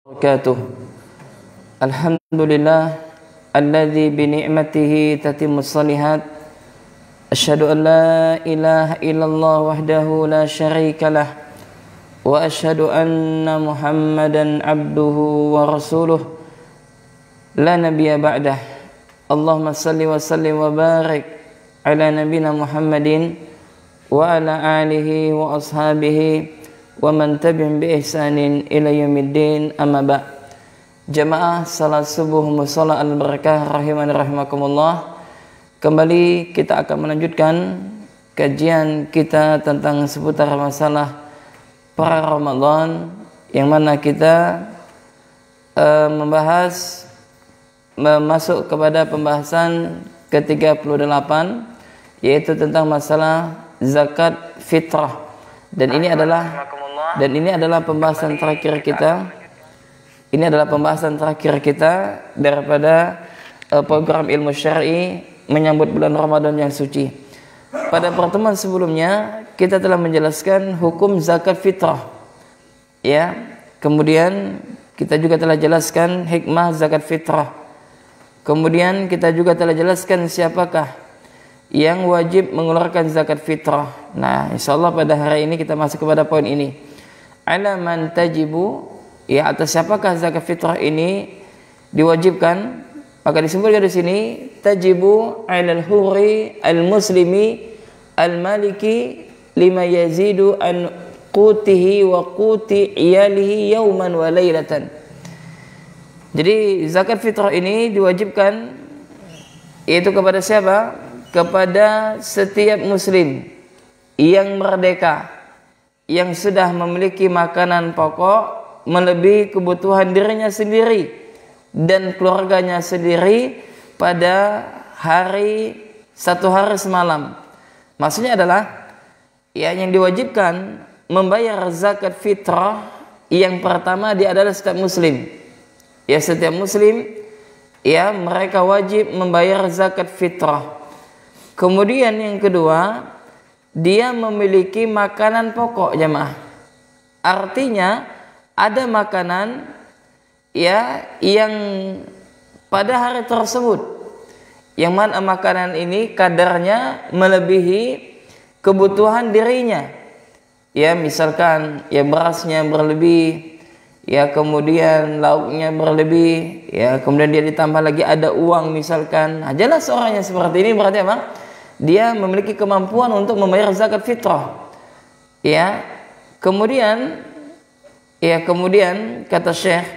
Wabarakatuh. Alhamdulillah alladzi bi ni'matihi tatimmus shalihat. Asyhadu an la ilaha illallah wahdahu la syarikalah wa asyhadu anna Muhammadan abduhu wa rasuluh la nabiyya ba'dah. Allahumma salli wa sallim wa barik ala nabiyyina Muhammadin wa ala alihi wa ashabihi wa man tabi'ahum bi ihsanin ila yaumiddin, amma ba'. Jamaah salat subuh musalla al-barakah rahimani rahimakumullah. Kembali kita akan melanjutkan kajian kita tentang seputar masalah pra Ramadan, yang mana kita masuk kepada pembahasan ke-38, yaitu tentang masalah zakat fitrah. Dan ini adalah pembahasan terakhir kita. Ini adalah pembahasan terakhir kita daripada program ilmu syar'i menyambut bulan Ramadan yang suci. Pada pertemuan sebelumnya kita telah menjelaskan hukum zakat fitrah. Ya, kemudian kita juga telah jelaskan hikmah zakat fitrah. Kemudian kita juga telah jelaskan siapakah yang wajib mengeluarkan zakat fitrah. Nah, insyaallah pada hari ini kita masuk kepada poin ini. Ala man tajibu, ya, atas siapakah zakat fitrah ini diwajibkan? Maka disebutkan di sini tajibu 'alal hurri al-muslimi al-maliki lima yazidu an qutihi wa quti iyalihi yauman wa lailatan. Jadi zakat fitrah ini diwajibkan yaitu kepada siapa? Kepada setiap muslim yang merdeka, yang sudah memiliki makanan pokok melebihi kebutuhan dirinya sendiri dan keluarganya sendiri pada satu hari semalam. Maksudnya adalah ya, yang diwajibkan membayar zakat fitrah yang pertama dia adalah setiap muslim. Ya, setiap muslim ya, mereka wajib membayar zakat fitrah. Kemudian yang kedua, dia memiliki makanan pokok, jemaah. Artinya ada makanan ya yang pada hari tersebut, yang mana makanan ini kadarnya melebihi kebutuhan dirinya. Ya, misalkan ya berasnya berlebih, ya kemudian lauknya berlebih, ya kemudian dia ditambah lagi ada uang misalkan. Nah, jelas orangnya seperti ini berarti apa? Dia memiliki kemampuan untuk membayar zakat fitrah. Ya. Kemudian kata Syekh,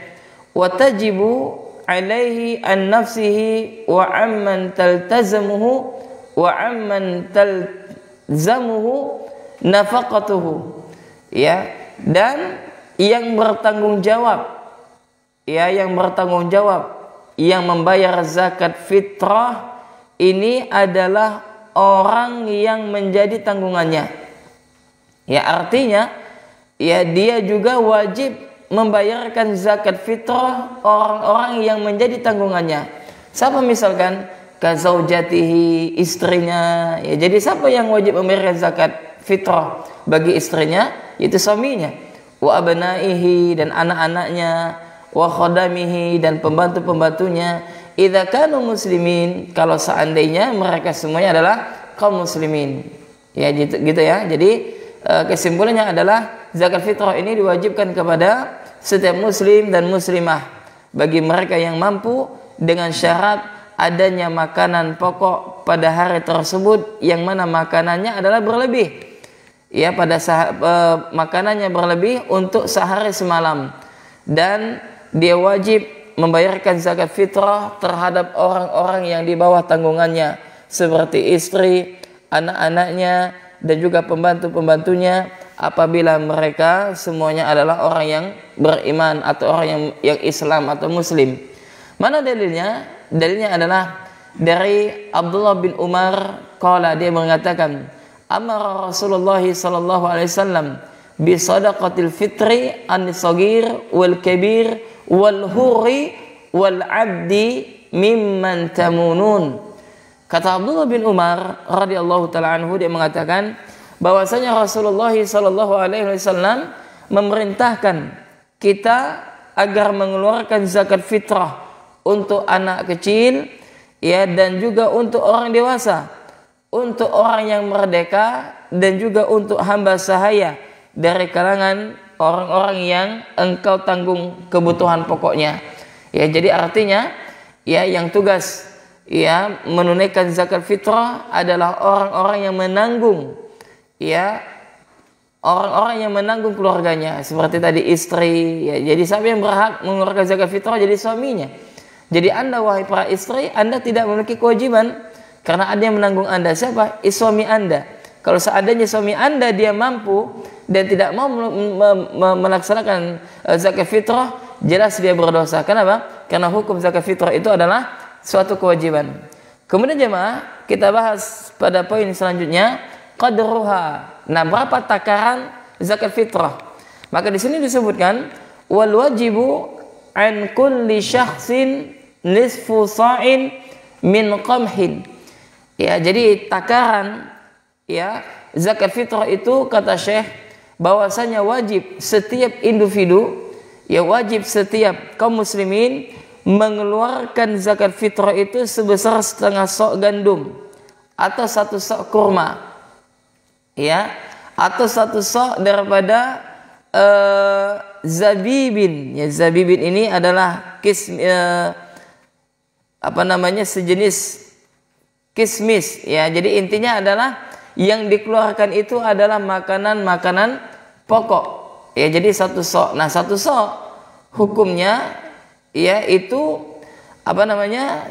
wa tajibu alaihi an nafsihi wa amman taltazamuhu wa amman talzamuhu nafaqatuhu. Ya, dan yang bertanggung jawab, yang membayar zakat fitrah ini adalah orang yang menjadi tanggungannya. Ya, artinya ya dia juga wajib membayarkan zakat fitrah orang-orang yang menjadi tanggungannya. Siapa misalkan kazaujatihi, istrinya. Ya, jadi siapa yang wajib membayar zakat fitrah bagi istrinya? Itu suaminya. Wa abnaihi, dan anak-anaknya, wa khadamihi, dan pembantu-pembantunya. Idza kanu muslimin, kalau seandainya mereka semuanya adalah kaum muslimin. Ya, gitu ya. Jadi kesimpulannya adalah zakat fitrah ini diwajibkan kepada setiap muslim dan muslimah bagi mereka yang mampu, dengan syarat adanya makanan pokok pada hari tersebut yang mana makanannya adalah berlebih. Ya, makanannya berlebih untuk sehari semalam, dan dia wajib membayarkan zakat fitrah terhadap orang-orang yang di bawah tanggungannya, seperti istri, anak-anaknya, dan juga pembantu-pembantunya, apabila mereka semuanya adalah orang yang beriman atau orang yang Islam atau muslim. Mana dalilnya? Dalilnya adalah dari Abdullah bin Umar, qala, dia mengatakan, amara Rasulullah sallallahu alaihi wasallam bi sadaqatil fitri an-saghir wal kabir wal hurri wal abdi mimman tamunun. Kata Abdullah bin Umar radhiyallahu taala anhu, dia mengatakan bahwasanya Rasulullah sallallahu alaihi wasallam memerintahkan kita agar mengeluarkan zakat fitrah untuk anak kecil, ya, dan juga untuk orang dewasa, untuk orang yang merdeka, dan juga untuk hamba sahaya dari kalangan orang-orang yang engkau tanggung kebutuhan pokoknya. Ya, jadi artinya, ya, yang tugas, ya, menunaikan zakat fitrah adalah orang-orang yang menanggung, ya, orang-orang yang menanggung keluarganya, seperti tadi istri, ya. Jadi siapa yang berhak mengeluarkan zakat fitrah? Jadi suaminya. Jadi Anda, wahai para istri, Anda tidak memiliki kewajiban karena ada yang menanggung Anda. Siapa? Suami Anda. Kalau seandainya suami Anda dia mampu dan tidak mau melaksanakan zakat fitrah, jelas dia berdosa. Kenapa? Karena hukum zakat fitrah itu adalah suatu kewajiban. Kemudian jemaah, kita bahas pada poin selanjutnya, qadruha. Nah, berapa takaran zakat fitrah? Maka di sini disebutkan wal wajibu an kulli syakhsin nisfu sa'in min qamhin. Ya, jadi takaran, ya, zakat fitrah itu kata Syekh bahwasanya wajib setiap individu, ya, wajib setiap kaum muslimin mengeluarkan zakat fitrah itu sebesar setengah sok gandum atau satu sok kurma, ya, atau satu sok daripada zabibin. Ya, zabibin ini adalah sejenis kismis, ya. Jadi intinya adalah yang dikeluarkan itu adalah makanan-makanan pokok, ya. Jadi satu sok. Nah, satu sok hukumnya, ya, itu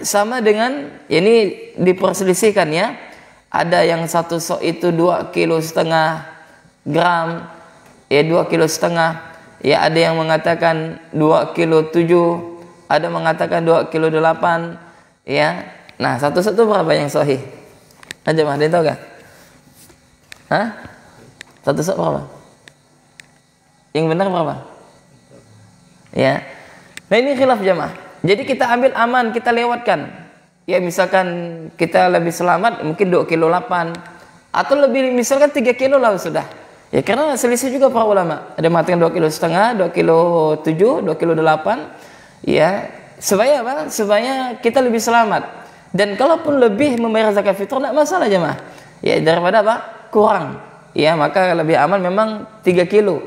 sama dengan, ini diperselisihkan, ya. Ada yang satu sok itu 2,5 kilo, ya, 2,5 kilo. Ya, ada yang mengatakan 2,7 kilo, ada mengatakan 2,8 kilo, ya. Nah, satu sok itu berapa yang sahih? Aja mah, ada yang tahu gak? Hah? Satu sok berapa? Yang benar berapa? Ya. Nah, ini khilaf jamaah. Jadi kita ambil aman, kita lewatkan. Ya, misalkan kita lebih selamat mungkin 2,8 kilo, atau lebih, misalkan 3 kilo lah sudah. Ya, karena selisih juga para ulama. Ada mengatakan 2,5 kilo, 2,7 kilo, 2,8 kilo. Ya, supaya apa? Supaya kita lebih selamat. Dan kalaupun lebih membayar zakat fitrah tidak masalah jemaah. Ya, daripada apa? Kurang. Ya, maka lebih aman memang 3 kilo.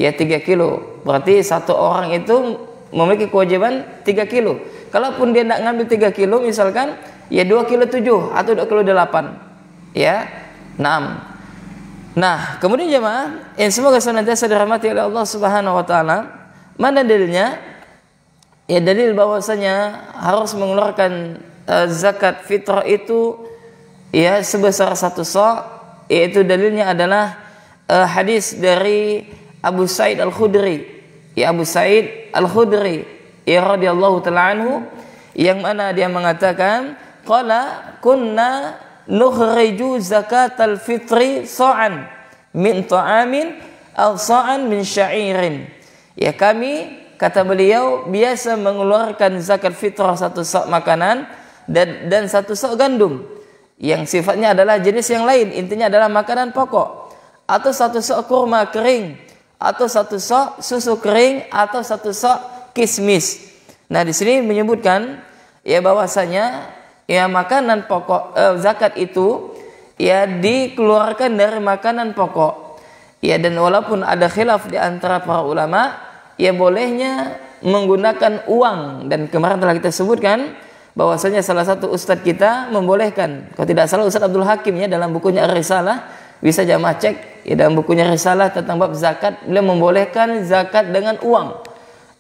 Ya, 3 kilo. Berarti satu orang itu memiliki kewajiban 3 kilo. Kalaupun dia tidak ngambil 3 kilo misalkan, ya 2,7 kilo atau 2,8 kilo. Ya. 6. Nah, kemudian jemaah, yang semoga senantiasa dirahmati oleh Allah Subhanahu wa taala, mana dalilnya? Ya, dalil bahwasanya harus mengeluarkan zakat fitrah itu, ya, sebesar satu sok, yaitu dalilnya adalah hadis dari Abu Sa'id Al-Khudri, ya, Abu Sa'id Al-Khudri, ya, radhiyallahu ta'ala anhu, yang mana dia mengatakan qala kunna nukhriju zakatal fitri sa'an min ta'amin aw sa'an min sya'irin. Ya, kami, kata beliau, biasa mengeluarkan zakat fitrah satu sok makanan dan satu sok gandum yang sifatnya adalah jenis yang lain, intinya adalah makanan pokok, atau satu sok kurma kering, atau satu sok susu kering, atau satu sok kismis. Nah, di sini menyebutkan, ya, bahwasanya, ya, makanan pokok, zakat itu, ya, dikeluarkan dari makanan pokok. Ya, dan walaupun ada khilaf di antara para ulama, ya, bolehnya menggunakan uang, dan kemarin telah kita sebutkan bahwasanya salah satu ustadz kita membolehkan, kalau tidak salah Ustadz Abdul Hakim, ya, dalam bukunya Ar-Risalah, bisa jamaah cek, ya, dalam bukunya Risalah tentang bab zakat, beliau membolehkan zakat dengan uang.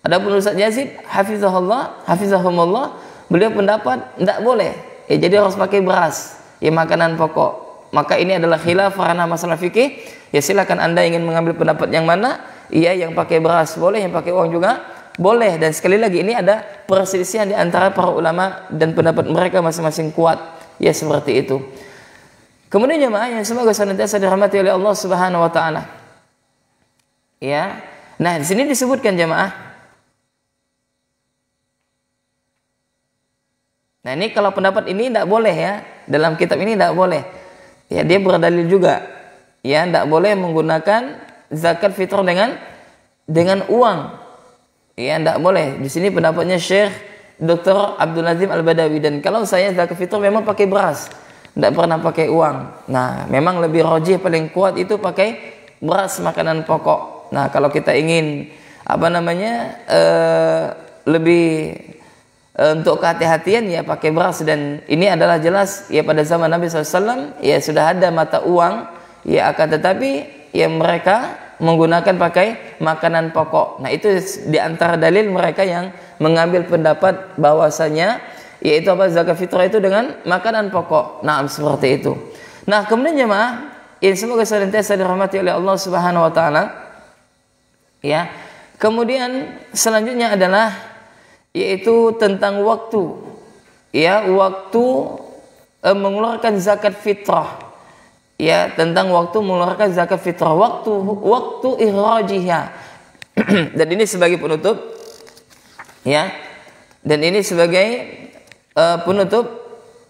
Adapun Ustadz Yazid hafizahumullah, beliau pendapat tidak boleh, ya, jadi harus pakai beras, ya, makanan pokok. Maka ini adalah khilaf karena masalah fikih. Ya, silakan Anda ingin mengambil pendapat yang mana, ya, yang pakai beras boleh, yang pakai uang juga boleh. Dan sekali lagi, ini ada perselisihan di antara para ulama dan pendapat mereka masing-masing kuat, ya, seperti itu. Kemudian jemaah yang semoga senantiasa dirahmati oleh Allah Subhanahu wa taala. Ya. Nah, di sini disebutkan jemaah. Nah, ini kalau pendapat ini tidak boleh, ya. Dalam kitab ini tidak boleh. Ya, dia berdalil juga. Ya, tidak boleh menggunakan zakat fitrah dengan uang. Ya, tidak boleh. Di sini pendapatnya Syekh Dr. Abdul Azim Al-Badawi, dan kalau saya zakat fitrah memang pakai beras, tidak pernah pakai uang. Nah, memang lebih rajih, paling kuat itu pakai beras, makanan pokok. Nah, kalau kita ingin lebih untuk kehati-hatian ya pakai beras, dan ini adalah jelas ya pada zaman Nabi SAW ya sudah ada mata uang ya, akan tetapi ya mereka menggunakan pakai makanan pokok. Nah, itu di antara dalil mereka yang mengambil pendapat bahwasanya yaitu zakat fitrah itu dengan makanan pokok. Nah, seperti itu. Nah, kemudian jemaah, ini semoga senantiasa dirahmati oleh Allah Subhanahu wa taala. Ya. Kemudian selanjutnya adalah yaitu tentang waktu. Ya, waktu mengeluarkan zakat fitrah. Ya, tentang waktu mengeluarkan zakat fitrah, waktu ikhrajiha. Dan ini sebagai penutup, ya. Dan ini sebagai penutup,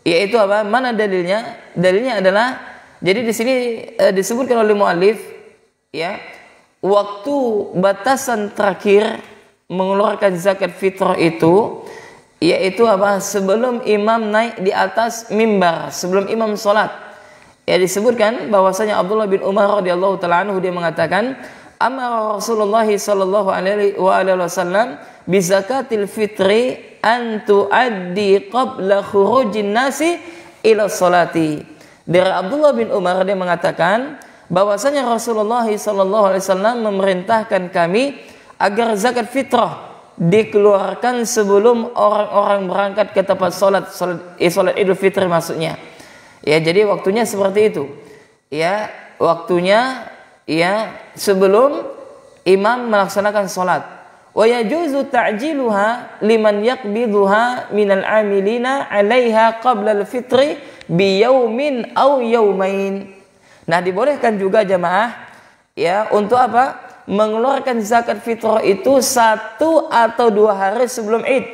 yaitu apa? Mana dalilnya? Dalilnya adalah, jadi di sini disebutkan oleh muallif, ya, waktu batasan terakhir mengeluarkan zakat fitrah itu, yaitu apa? Sebelum imam naik di atas mimbar, sebelum imam sholat. Ya, disebutkan bahwasanya Abdullah bin Umar radhiyallahu taala anhu, dia mengatakan, amara Rasulullah sallallahu alaihi wasallam bi zakatil fitri an tuaddi qabla khurujin nasi ila sholati. Dari Abdullah bin Umar, dia mengatakan bahwasanya Rasulullah sallallahu alaihi wasallam memerintahkan kami agar zakat fitrah dikeluarkan sebelum orang-orang berangkat ke tempat salat Idul Fitri maksudnya. Ya, jadi waktunya seperti itu. Ya, waktunya ya sebelum imam melaksanakan salat. Wa yajuzu ta'jiluha liman yaqbiduha minal 'amilina 'alaiha qabla al-fitri bi yaumin aw yaumain. Nah, dibolehkan juga jamaah ya untuk apa? Mengeluarkan zakat fitrah itu 1 atau 2 hari sebelum Id.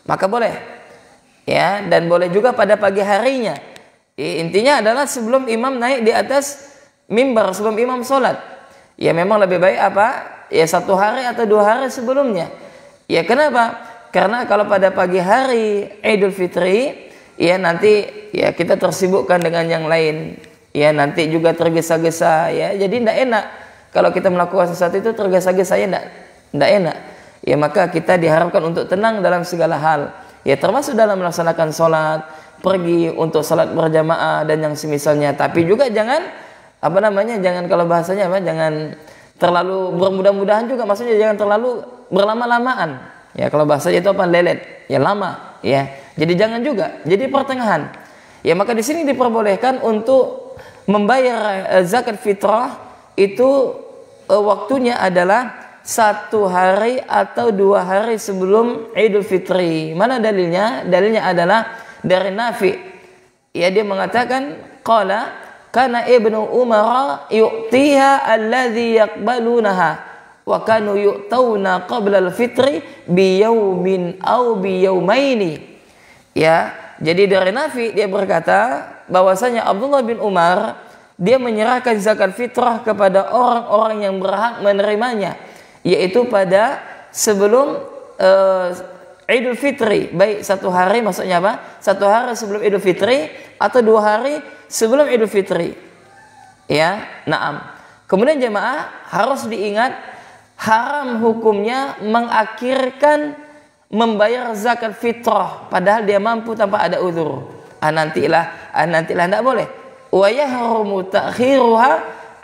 Maka boleh. Ya, dan boleh juga pada pagi harinya. Intinya adalah sebelum imam naik di atas mimbar, sebelum imam sholat. Ya, memang lebih baik apa? Ya 1 hari atau 2 hari sebelumnya. Ya, kenapa? Karena kalau pada pagi hari Idul Fitri, ya nanti ya kita tersibukkan dengan yang lain. Ya, nanti juga tergesa-gesa ya. Jadi tidak enak kalau kita melakukan sesuatu itu tergesa-gesa, ya tidak enak. Ya, maka kita diharapkan untuk tenang dalam segala hal. Ya, termasuk dalam melaksanakan sholat, pergi untuk salat berjamaah dan yang semisalnya. Tapi juga jangan jangan, kalau bahasanya jangan terlalu bermudah-mudahan juga, maksudnya jangan terlalu berlama-lamaan. Ya, kalau bahasanya itu lelet, ya lama, ya. Jadi jangan juga, jadi pertengahan. Ya, maka di sini diperbolehkan untuk membayar zakat fitrah itu waktunya adalah 1 hari atau 2 hari sebelum Idul Fitri. Mana dalilnya? Dalilnya adalah dari Nafi. Ya, dia mengatakan qala kana ibnu Umar yu'tiha alladhi yaqbalunaha wa kanu yu'tawna qabla al-fitri bi yaumin aw bi yaumaini. Ya, jadi dari Nafi dia berkata bahwasanya Abdullah bin Umar dia menyerahkan zakat fitrah kepada orang-orang yang berhak menerimanya, yaitu pada sebelum Idul Fitri, baik 1 hari, maksudnya apa? 1 hari sebelum Idul Fitri atau 2 hari sebelum Idul Fitri. Ya, na'am. Kemudian jemaah harus diingat, haram hukumnya mengakhirkan membayar zakat fitrah padahal dia mampu tanpa ada uzur. Nantilah tidak boleh. Wa yahrumu ta'khiruha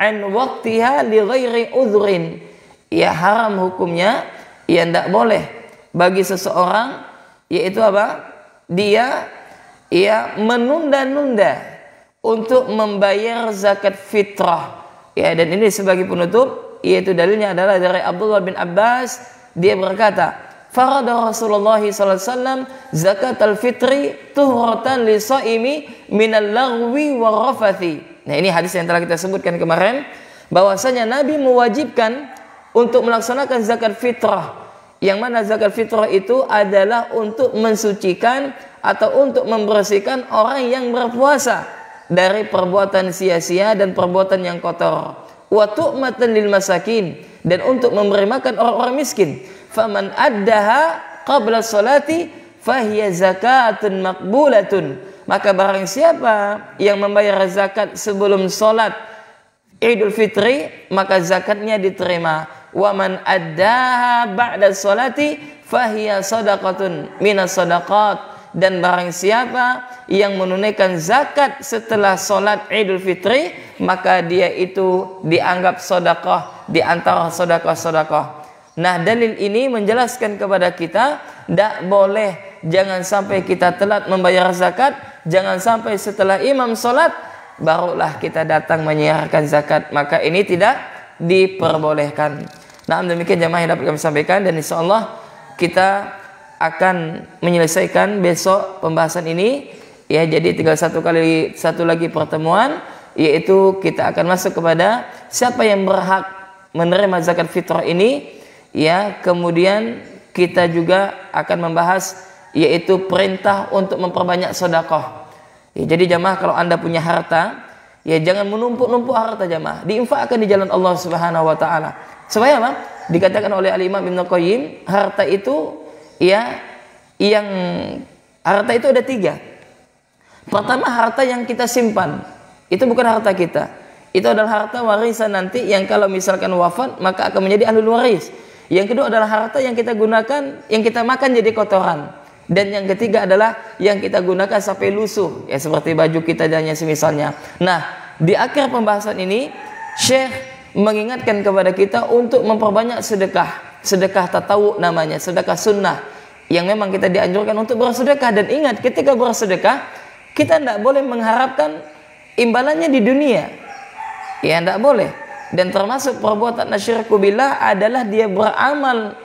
an waqtiha li ghairi uzrin. Ya, haram hukumnya, ya tidak boleh bagi seseorang, yaitu apa? Dia menunda-nunda untuk membayar zakat fitrah. Ya, dan ini sebagai penutup, yaitu dalilnya adalah dari Abdullah bin Abbas, dia berkata, farada Rasulullah sallallahu alaihi wasallam zakat al-fitri tuhratan li shaimi minal lagwi wa rafathi. Nah, ini hadis yang telah kita sebutkan kemarin, bahwasanya Nabi mewajibkan untuk melaksanakan zakat fitrah, yang mana zakat fitrah itu adalah untuk mensucikan atau untuk membersihkan orang yang berpuasa dari perbuatan sia-sia dan perbuatan yang kotor. Wa tu'matan lil masakin, dan untuk memberi makan orang-orang miskin. Faman addaha qabla sholati fahiya zakatun maqbulatun. Maka barang siapa yang membayar zakat sebelum sholat Idul Fitri, maka zakatnya diterima. Wa man addaha ba'da sholati fahiya sadaqatun minas sadaqat. Dan barang siapa yang menunaikan zakat setelah sholat Idul Fitri, maka dia itu dianggap sedekah di antara sedekah-sedekah. Nah, dalil ini menjelaskan kepada kita tidak boleh, jangan sampai kita telat membayar zakat, jangan sampai setelah imam sholat barulah kita datang menyerahkan zakat, maka ini tidak diperbolehkan. Nah, demikian jamaah yang dapat kami sampaikan, dan insyaallah kita akan menyelesaikan besok pembahasan ini ya. Jadi tinggal satu lagi pertemuan, yaitu kita akan masuk kepada siapa yang berhak menerima zakat fitrah ini ya. Kemudian kita juga akan membahas yaitu perintah untuk memperbanyak sedekah ya. Jadi jamaah, kalau Anda punya harta ya, jangan menumpuk-numpuk harta jamaah, diinfakkan di jalan Allah Subhanahu wa taala. Supaya apa? Dikatakan oleh Al-Imam Ibnu Qayyim, harta itu ya, yang harta itu ada 3. Pertama, harta yang kita simpan, itu bukan harta kita, itu adalah harta warisan nanti yang kalau misalkan wafat maka akan menjadi ahlul waris. Yang kedua adalah harta yang kita gunakan, yang kita makan jadi kotoran. Dan yang ketiga adalah yang kita gunakan sampai lusuh ya, seperti baju kita dan yang semisalnya. Nah, di akhir pembahasan ini Syekh mengingatkan kepada kita untuk memperbanyak sedekah. Sedekah tatawwu namanya, sedekah sunnah, yang memang kita dianjurkan untuk bersedekah. Dan ingat, ketika bersedekah kita tidak boleh mengharapkan imbalannya di dunia ya, tidak boleh. Dan termasuk perbuatan asyirku billah adalah dia beramal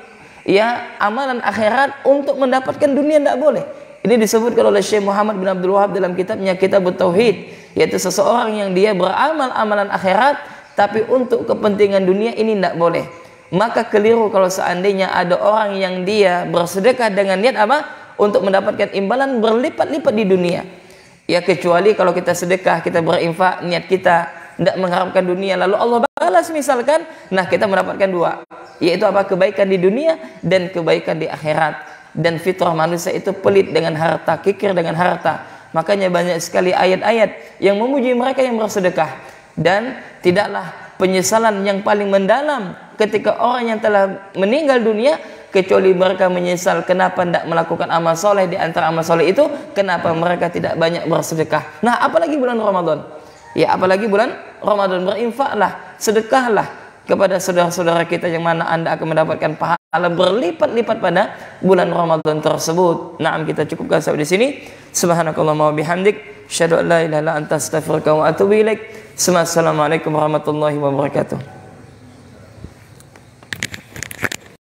ya, amalan akhirat untuk mendapatkan dunia, tidak boleh. Ini disebutkan oleh Syekh Muhammad bin Abdul Wahab dalam kitabnya Kitabut Tauhid, yaitu seseorang yang dia beramal amalan akhirat tapi untuk kepentingan dunia, ini tidak boleh. Maka keliru kalau seandainya ada orang yang dia bersedekah dengan niat apa? Untuk mendapatkan imbalan berlipat-lipat di dunia. Ya, kecuali kalau kita sedekah, kita berinfak, niat kita tidak mengharapkan dunia, lalu Allah balas misalkan, nah kita mendapatkan 2, yaitu apa? Kebaikan di dunia dan kebaikan di akhirat. Dan fitrah manusia itu pelit dengan harta, kikir dengan harta. Makanya banyak sekali ayat-ayat yang memuji mereka yang bersedekah. Dan tidaklah penyesalan yang paling mendalam ketika orang yang telah meninggal dunia, kecuali mereka menyesal kenapa tidak melakukan amal soleh. Di antara amal soleh itu, kenapa mereka tidak banyak bersedekah. Nah, apalagi bulan Ramadan ya, apalagi bulan Ramadan, berinfaklah, sedekahlah kepada saudara-saudara kita yang mana Anda akan mendapatkan pahala berlipat-lipat pada bulan Ramadan tersebut. Naam, kita cukupkan sampai di sini. Subhanakallahumma wa bihamdik, asyhadu an la ilaha illa anta, astaghfiruka wa atubu ilaik. Assalamualaikum warahmatullahi wabarakatuh.